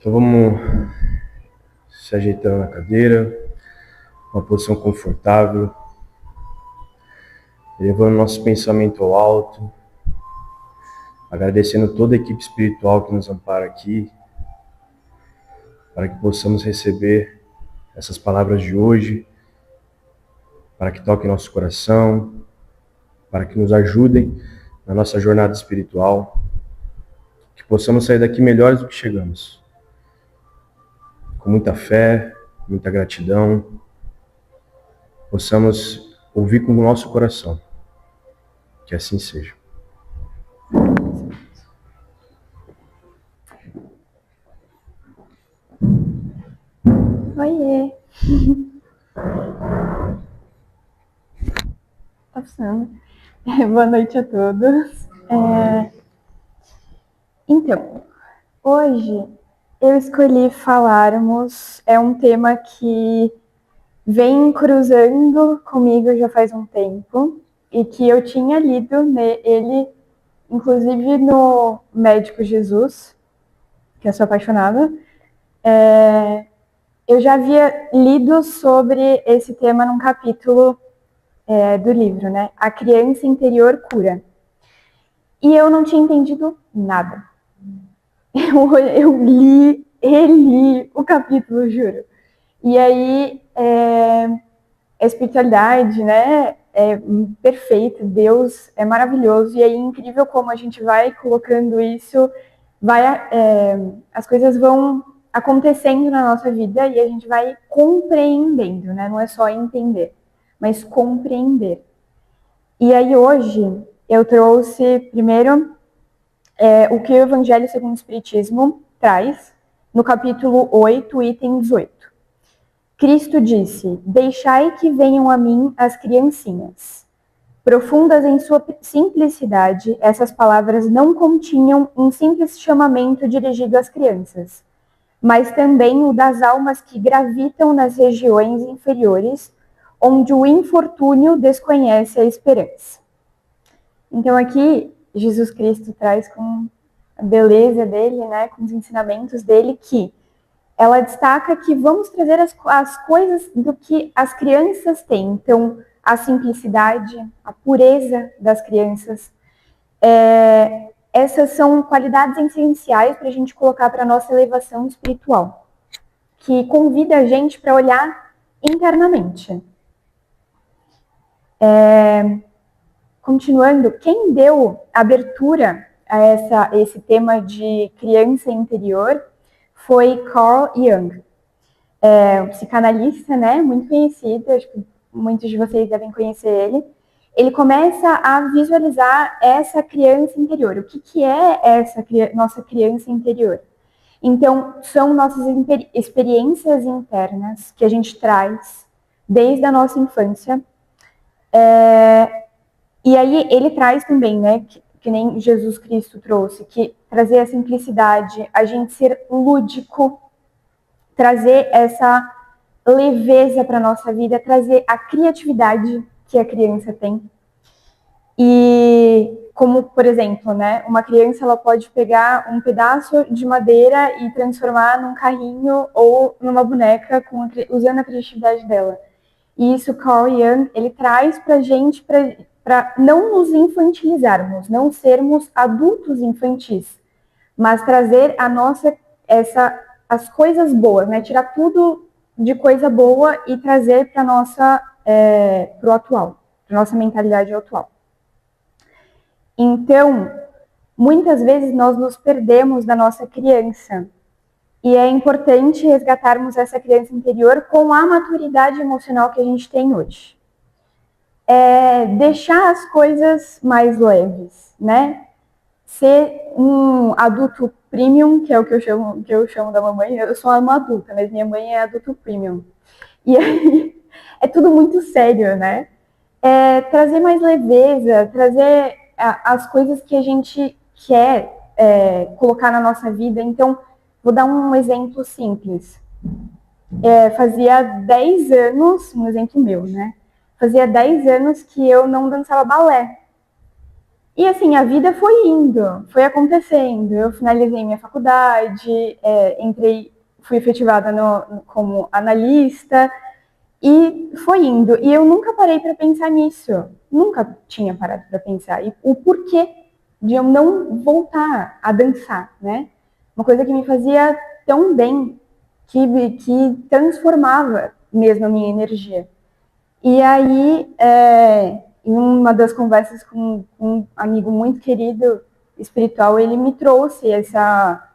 Então vamos se ajeitando na cadeira, uma posição confortável, elevando nosso pensamento ao alto, agradecendo toda a equipe espiritual que nos ampara aqui, para que possamos receber essas palavras de hoje, para que toquem nosso coração, para que nos ajudem na nossa jornada espiritual, que possamos sair daqui melhores do que chegamos, com muita fé, muita gratidão, possamos ouvir com o nosso coração, que assim seja. Oiê! Tá funcionando. Boa noite a todos. Então, hoje eu escolhi falarmos, é um tema que vem cruzando comigo já faz um tempo e que eu tinha lido ele, inclusive no Médico Jesus, que eu sou apaixonada. Eu já havia lido sobre esse tema num capítulo do livro, né? A Criança Interior Cura. E eu não tinha entendido nada. Eu li, reli o capítulo, juro. E aí, a espiritualidade, né, é perfeita, Deus é maravilhoso, e aí é incrível como a gente vai colocando isso, as coisas vão acontecendo na nossa vida e a gente vai compreendendo, né, não é só entender, mas compreender. E aí hoje eu trouxe primeiro o que o Evangelho segundo o Espiritismo traz, no capítulo 8, item 18. Cristo disse: deixai que venham a mim as criancinhas. Profundas em sua simplicidade, essas palavras não continham um simples chamamento dirigido às crianças, mas também o das almas que gravitam nas regiões inferiores, onde o infortúnio desconhece a esperança. Então aqui, Jesus Cristo traz com a beleza dele, né, com os ensinamentos dele, que ela destaca que vamos trazer as coisas do que as crianças têm. Então, a simplicidade, a pureza das crianças, essas são qualidades essenciais para a gente colocar para a nossa elevação espiritual, que convida a gente para olhar internamente. Continuando, quem deu abertura a esse tema de criança interior foi Carl Jung, um psicanalista, né, muito conhecido, acho que muitos de vocês devem conhecer ele. Ele começa a visualizar essa criança interior. O que é essa nossa criança interior? Então, são nossas experiências internas que a gente traz desde a nossa infância. E aí ele traz também, né, que nem Jesus Cristo trouxe, que trazer a simplicidade, a gente ser lúdico, trazer essa leveza para a nossa vida, trazer a criatividade que a criança tem. E como, por exemplo, né, uma criança ela pode pegar um pedaço de madeira e transformar num carrinho ou numa boneca usando a criatividade dela. E isso Carl Jung, ele traz para a gente para não nos infantilizarmos, não sermos adultos infantis, mas trazer as coisas boas, né? Tirar tudo de coisa boa e trazer para o atual, para nossa mentalidade atual. Então, muitas vezes nós nos perdemos da nossa criança e é importante resgatarmos essa criança interior com a maturidade emocional que a gente tem hoje. Deixar as coisas mais leves, né? Ser um adulto premium, que é o que eu chamo da mamãe. Eu sou uma adulta, mas minha mãe é adulto premium. E aí é tudo muito sério, né? Trazer mais leveza, trazer as coisas que a gente quer colocar na nossa vida. Então, vou dar um exemplo simples. Fazia 10 anos, um exemplo meu, né? Fazia 10 anos que eu não dançava balé. E assim, a vida foi indo, foi acontecendo. Eu finalizei minha faculdade, fui efetivada como analista, e foi indo. E eu nunca parei para pensar nisso. Nunca tinha parado para pensar. E o porquê de eu não voltar a dançar, né? Uma coisa que me fazia tão bem, que transformava mesmo a minha energia. E aí, em uma das conversas com um amigo muito querido, espiritual, ele me trouxe essa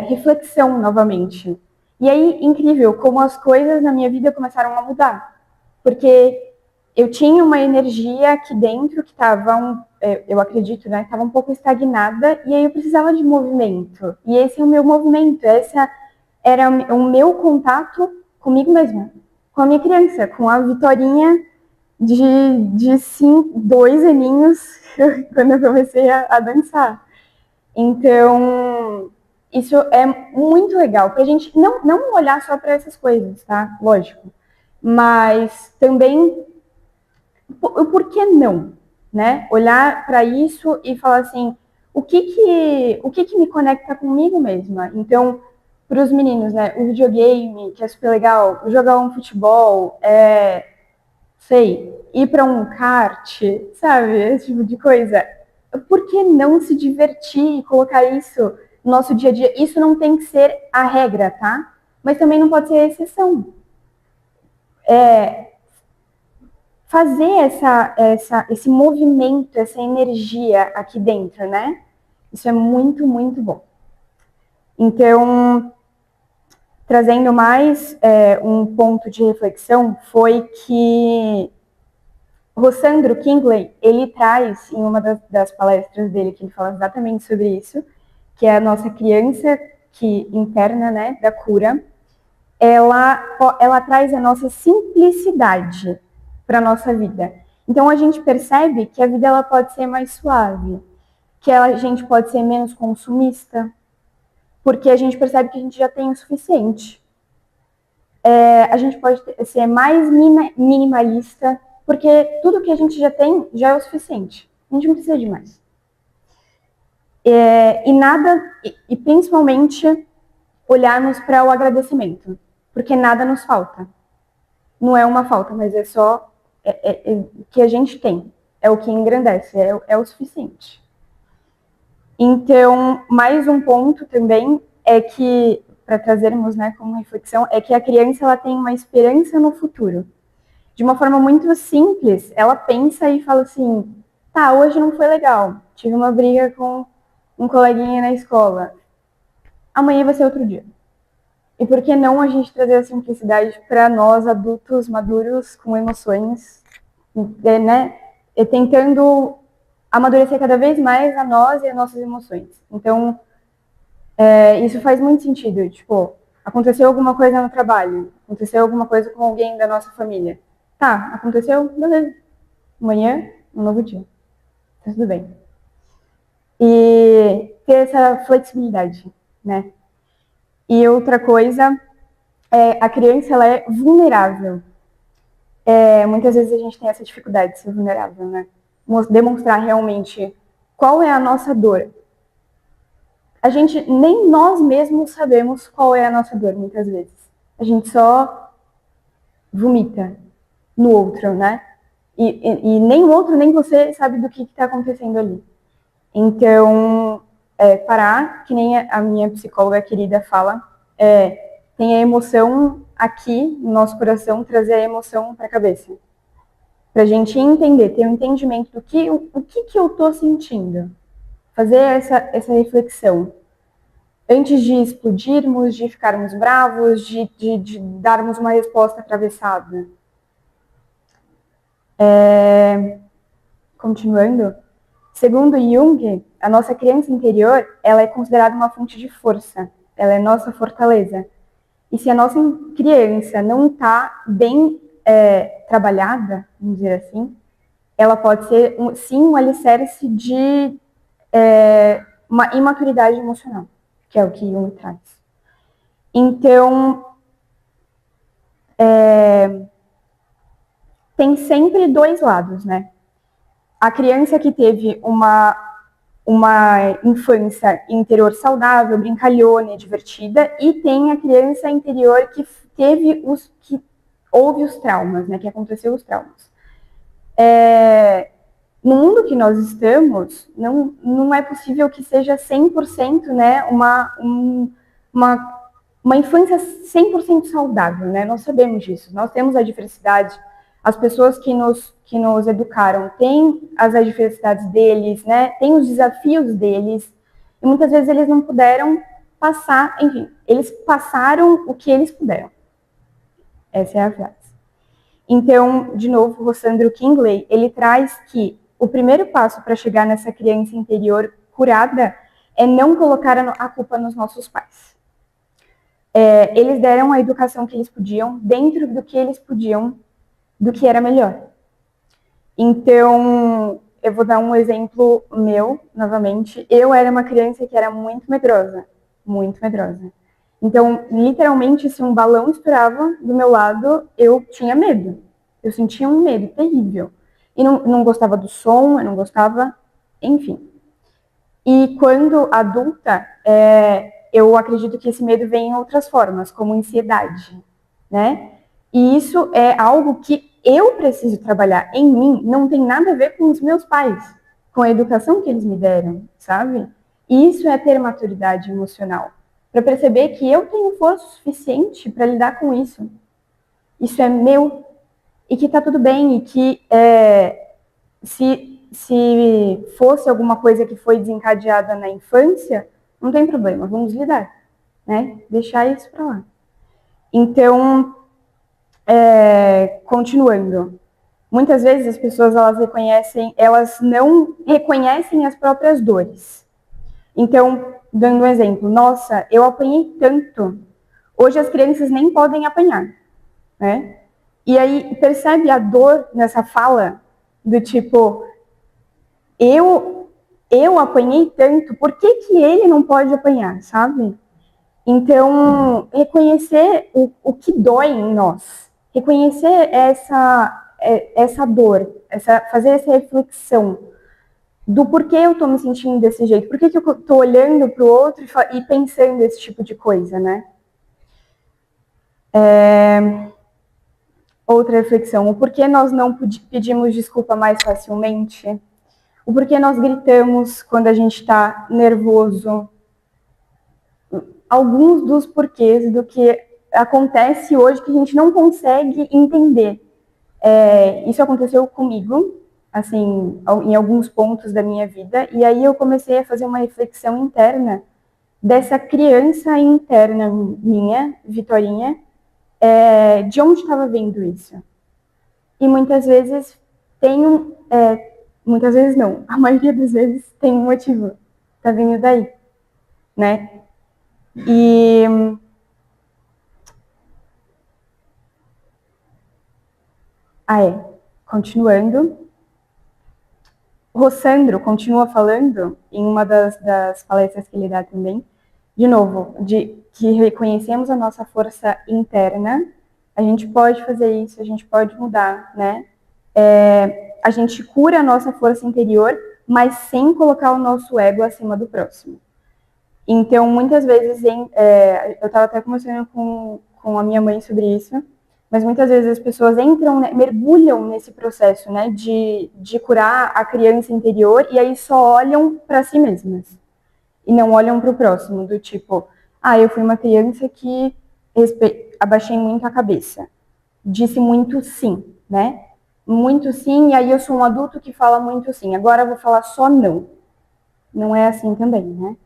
reflexão novamente. E aí, incrível, como as coisas na minha vida começaram a mudar. Porque eu tinha uma energia aqui dentro que estava, eu acredito, né, estava um pouco estagnada, e aí eu precisava de movimento. E esse é o meu movimento, esse era o meu contato comigo mesma, com a minha criança, com a Vitorinha de 2 aninhos, quando eu comecei a dançar. Então, isso é muito legal, para a gente não olhar só para essas coisas, tá? Lógico. Mas também, por que não? Né? Olhar para isso e falar assim, o que me conecta comigo mesma? Então, para os meninos, né? O videogame, que é super legal, jogar um futebol, sei, ir para um kart, sabe? Esse tipo de coisa. Por que não se divertir e colocar isso no nosso dia a dia? Isso não tem que ser a regra, tá? Mas também não pode ser a exceção. Fazer esse movimento, essa energia aqui dentro, né? Isso é muito, muito bom. Então, trazendo mais um ponto de reflexão, foi que Rossandro Kingley, ele traz em uma das palestras dele, que ele fala exatamente sobre isso, que é a nossa criança interna, né, da cura, ela traz a nossa simplicidade para a nossa vida. Então a gente percebe que a vida ela pode ser mais suave, que a gente pode ser menos consumista, porque a gente percebe que a gente já tem o suficiente. A gente pode ser mais minimalista, porque tudo que a gente já tem já é o suficiente. A gente não precisa de mais. E principalmente olharmos para o agradecimento, porque nada nos falta. Não é uma falta, mas é só o que a gente tem. É o que engrandece, é o suficiente. Então, mais um ponto também é que, para trazermos, né, como reflexão, é que a criança ela tem uma esperança no futuro. De uma forma muito simples, ela pensa e fala assim, tá, hoje não foi legal, tive uma briga com um coleguinha na escola, amanhã vai ser outro dia. E por que não a gente trazer a simplicidade para nós, adultos maduros, com emoções, né, tentando amadurecer cada vez mais a nós e as nossas emoções. Então, isso faz muito sentido. Tipo, aconteceu alguma coisa no trabalho, aconteceu alguma coisa com alguém da nossa família. Tá, aconteceu? Beleza. Amanhã, um novo dia. Tá tudo bem. E ter essa flexibilidade, né? E outra coisa, a criança ela é vulnerável. Muitas vezes a gente tem essa dificuldade de ser vulnerável, né? Demonstrar realmente qual é a nossa dor. A gente, nem nós mesmos sabemos qual é a nossa dor, muitas vezes. A gente só vomita no outro, né? E nem o outro, nem você sabe do que está acontecendo ali. Então, parar, que nem a minha psicóloga querida fala, tem a emoção aqui no nosso coração, trazer a emoção para a cabeça. Para a gente entender, ter um entendimento do que eu estou sentindo. Fazer essa reflexão. Antes de explodirmos, de ficarmos bravos, de darmos uma resposta atravessada. Continuando, segundo Jung, a nossa criança interior, ela é considerada uma fonte de força, ela é nossa fortaleza. E se a nossa criança não está bem trabalhada, vamos dizer assim, ela pode ser, sim, um alicerce de uma imaturidade emocional, que é o que Jung traz. Então, tem sempre dois lados, né? a criança que teve uma infância interior saudável, brincalhona e divertida, e tem a criança interior que houve os traumas, né, que aconteceu os traumas. No mundo que nós estamos, não é possível que seja 100%, né, uma infância 100% saudável, né? Nós sabemos disso. Nós temos a diversidade. As pessoas que nos educaram têm as adversidades deles, né? Têm os desafios deles. E muitas vezes eles não puderam passar, enfim, eles passaram o que eles puderam. Essa é a frase. Então, de novo, o Sandro Kingley, ele traz que o primeiro passo para chegar nessa criança interior curada é não colocar a culpa nos nossos pais. Eles deram a educação que eles podiam, dentro do que eles podiam, do que era melhor. Então, eu vou dar um exemplo meu, novamente. Eu era uma criança que era muito medrosa, muito medrosa. Então, literalmente, se um balão estourava do meu lado, eu tinha medo. Eu sentia um medo terrível. E não gostava do som, eu não gostava, enfim. E quando adulta, eu acredito que esse medo vem em outras formas, como ansiedade, né? E isso é algo que eu preciso trabalhar em mim, não tem nada a ver com os meus pais, com a educação que eles me deram, sabe? E isso é ter maturidade emocional, para perceber que eu tenho força suficiente para lidar com isso. Isso é meu, e que tá tudo bem, e que se fosse alguma coisa que foi desencadeada na infância, não tem problema, vamos lidar, né? Deixar isso para lá. Então, continuando, muitas vezes as pessoas elas não reconhecem as próprias dores. Então, dando um exemplo, nossa, eu apanhei tanto. Hoje as crianças nem podem apanhar, né? E aí percebe a dor nessa fala do tipo, eu apanhei tanto, por que ele não pode apanhar, sabe? Então, reconhecer o que dói em nós, reconhecer essa dor, fazer essa reflexão do porquê eu tô me sentindo desse jeito, por que eu tô olhando pro outro e pensando esse tipo de coisa, né? Outra reflexão, o porquê nós não pedimos desculpa mais facilmente? O porquê nós gritamos quando a gente está nervoso? Alguns dos porquês do que acontece hoje que a gente não consegue entender. Isso aconteceu comigo, assim, em alguns pontos da minha vida, e aí eu comecei a fazer uma reflexão interna dessa criança interna minha, Vitorinha, de onde estava vendo isso. E muitas vezes muitas vezes não, a maioria das vezes tem um motivo, tá vindo daí, né? E continuando, o Rossandro continua falando em uma das palestras que ele dá também, de novo, de que reconhecemos a nossa força interna, a gente pode fazer isso, a gente pode mudar, né? A gente cura a nossa força interior, mas sem colocar o nosso ego acima do próximo. Então, muitas vezes, eu estava até conversando com a minha mãe sobre isso, mas muitas vezes as pessoas entram, né, mergulham nesse processo, né, de curar a criança interior e aí só olham para si mesmas e não olham para o próximo, do tipo, eu fui uma criança que abaixei muito a cabeça, disse muito sim, né? Muito sim, e aí eu sou um adulto que fala muito sim. Agora eu vou falar só não. Não é assim também, né?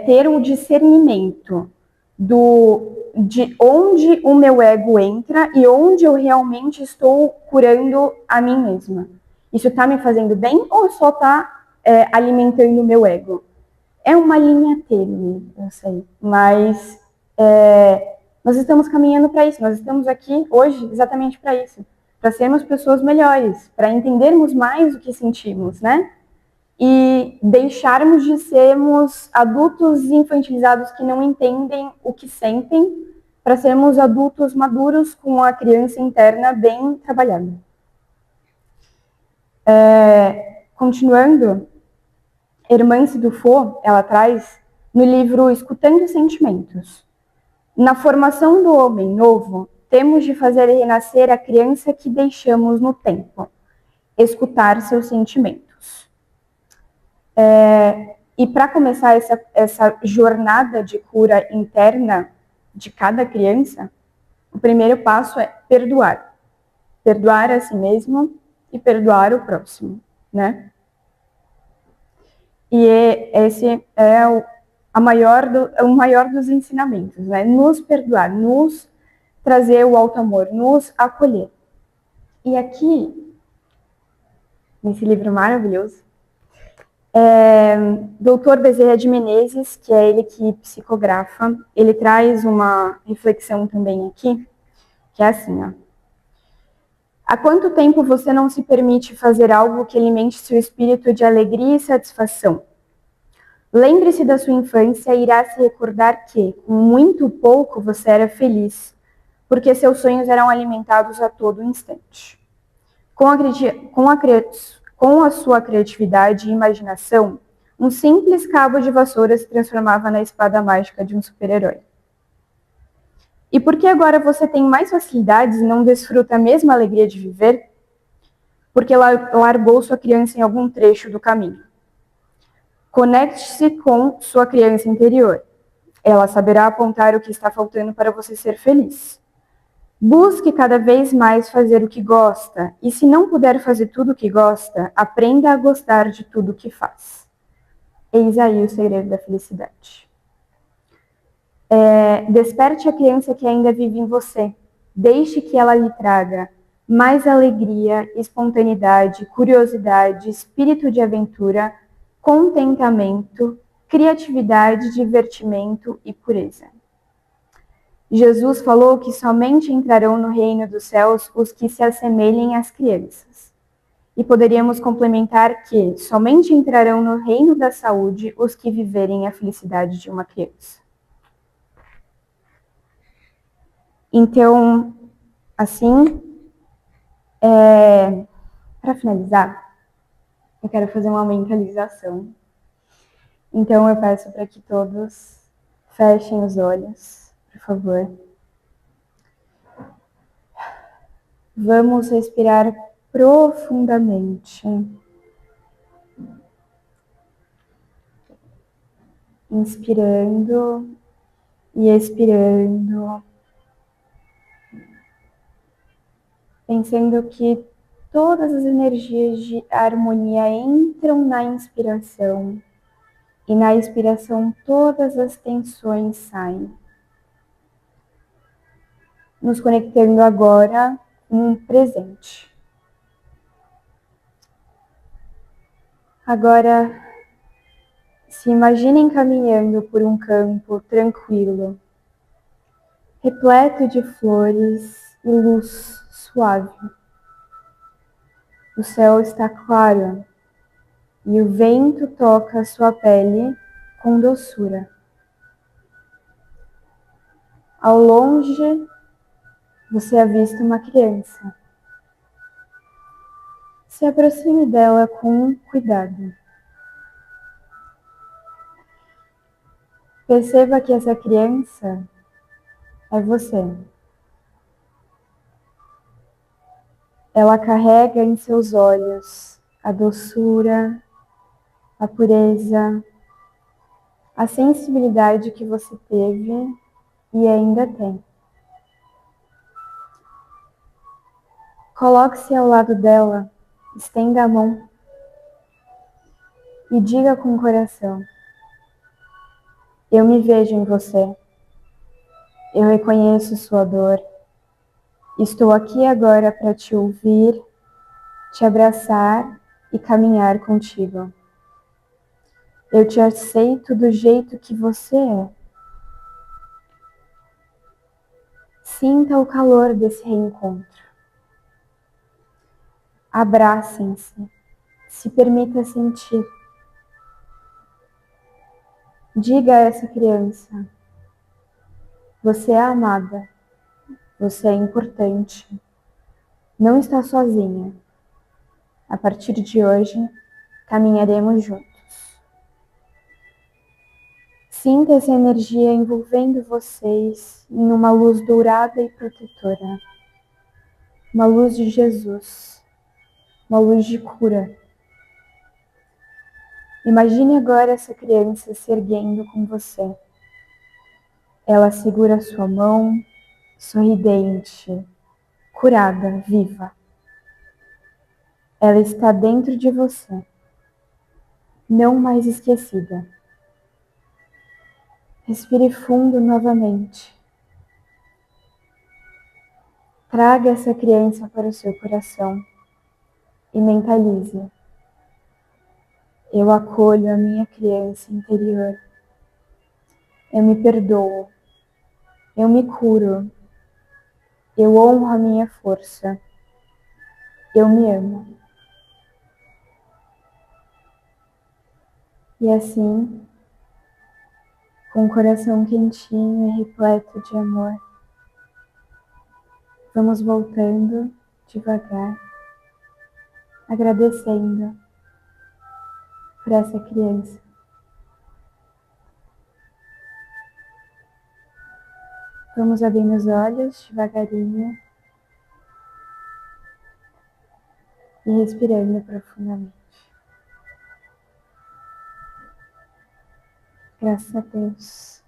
Ter um discernimento de onde o meu ego entra e onde eu realmente estou curando a mim mesma. Isso está me fazendo bem ou só está alimentando o meu ego? É uma linha tênue, eu sei, mas nós estamos caminhando para isso, nós estamos aqui hoje exatamente para isso, para sermos pessoas melhores, para entendermos mais o que sentimos, né? E deixarmos de sermos adultos infantilizados que não entendem o que sentem, para sermos adultos maduros com a criança interna bem trabalhada. Continuando, Hermance Dufaux, ela traz no livro Escutando Sentimentos. Na formação do homem novo, temos de fazer renascer a criança que deixamos no tempo, escutar seus sentimentos. E para começar essa jornada de cura interna de cada criança, o primeiro passo é perdoar. Perdoar a si mesmo e perdoar o próximo, né? E esse é o maior dos ensinamentos, né? Nos perdoar, nos trazer o alto amor, nos acolher. E aqui, nesse livro maravilhoso, Dr. Bezerra de Menezes, que é ele que psicografa, ele traz uma reflexão também aqui, que é assim, ó. Há quanto tempo você não se permite fazer algo que alimente seu espírito de alegria e satisfação? Lembre-se da sua infância e irá se recordar que, com muito pouco, você era feliz, porque seus sonhos eram alimentados a todo instante. Com a sua criatividade e imaginação, um simples cabo de vassoura se transformava na espada mágica de um super-herói. E porque agora você tem mais facilidades e não desfruta a mesma alegria de viver? Porque largou sua criança em algum trecho do caminho. Conecte-se com sua criança interior. Ela saberá apontar o que está faltando para você ser feliz. Busque cada vez mais fazer o que gosta, e se não puder fazer tudo o que gosta, aprenda a gostar de tudo o que faz. Eis aí o segredo da felicidade. Desperte a criança que ainda vive em você. Deixe que ela lhe traga mais alegria, espontaneidade, curiosidade, espírito de aventura, contentamento, criatividade, divertimento e pureza. Jesus falou que somente entrarão no reino dos céus os que se assemelhem às crianças. E poderíamos complementar que somente entrarão no reino da saúde os que viverem a felicidade de uma criança. Então, assim, para finalizar, eu quero fazer uma mentalização. Então, eu peço para que todos fechem os olhos, por favor. Vamos respirar profundamente. Inspirando e expirando. Pensando que todas as energias de harmonia entram na inspiração e na expiração todas as tensões saem. Nos conectando agora com o presente. Agora, se imaginem caminhando por um campo tranquilo, repleto de flores e luz suave. O céu está claro e o vento toca a sua pele com doçura. Ao longe, você avista uma criança. Se aproxime dela com cuidado. Perceba que essa criança é você. Ela carrega em seus olhos a doçura, a pureza, a sensibilidade que você teve e ainda tem. Coloque-se ao lado dela, estenda a mão e diga com o coração: eu me vejo em você, eu reconheço sua dor, estou aqui agora para te ouvir, te abraçar e caminhar contigo. Eu te aceito do jeito que você é. Sinta o calor desse reencontro. Abracem-se, se permita sentir. Diga a essa criança: você é amada, você é importante, não está sozinha. A partir de hoje, caminharemos juntos. Sinta essa energia envolvendo vocês em uma luz dourada e protetora. Uma luz de Jesus, uma luz de cura. Imagine agora essa criança se erguendo com você. Ela segura sua mão, sorridente, curada, viva. Ela está dentro de você, não mais esquecida. Respire fundo novamente. Traga essa criança para o seu coração e mentalize: eu acolho a minha criança interior. Eu me perdoo. Eu me curo. Eu honro a minha força. Eu me amo. E assim, com o coração quentinho e repleto de amor, vamos voltando devagar, agradecendo por essa criança. Vamos abrindo os olhos devagarinho e respirando profundamente. Graças a Deus.